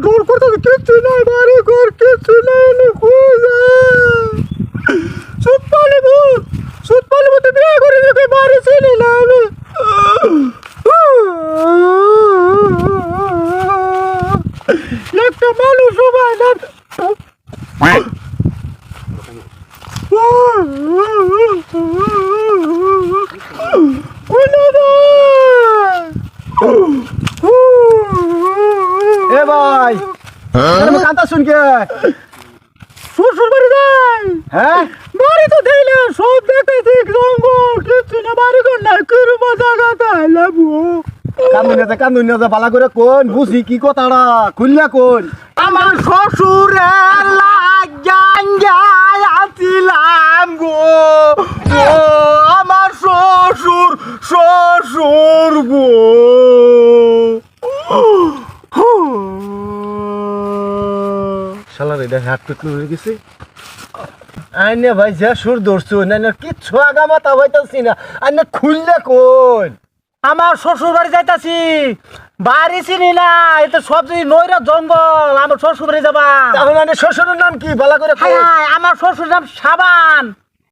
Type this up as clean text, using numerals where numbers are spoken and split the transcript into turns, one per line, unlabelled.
দূর করতে কিচ্ছু নাই, বাড়ি ঘর কিচ্ছু নাই, সুদ পালিব তো বিয়ে করে দেখে বাড়ি ছিল না আমি। একটা মানুষ সবাই না এ ভাই কান্তা শুনকে শ্বশুর বাড়ি যাই। হ্যাঁ বাড়ি তো দেখলে সব দেখেছি, জঙ্গল কিছু না, বাড়ি ঘর নাই, কিরূপা জায়গা তাইলাবো। কান্দুনিয়া পালা করে কোন বুঝি কি কথাটা খুললা কোন। আমার শ্বশুরের লাগাঙ্গায় আছিলাম গো, ও আমার শ্বশুর গো। শালার এটা হাত টুকলো হয়ে গেছে। আইনে ভাই যা সুর ধরছো না, কিচ্ছু আগামাতা হইতাছি না, আইনে খুললে কোন। আমার শ্বশুর বাড়ি যাইতাছি, বাড়ি চিনি না, এটা সব যদি নইরা জঙ্গল, আমার শ্বশুর বাড়ি যাবা। তাহলে শ্বশুরের নাম কি বলা করে? আমার শ্বশুর নাম সাবান।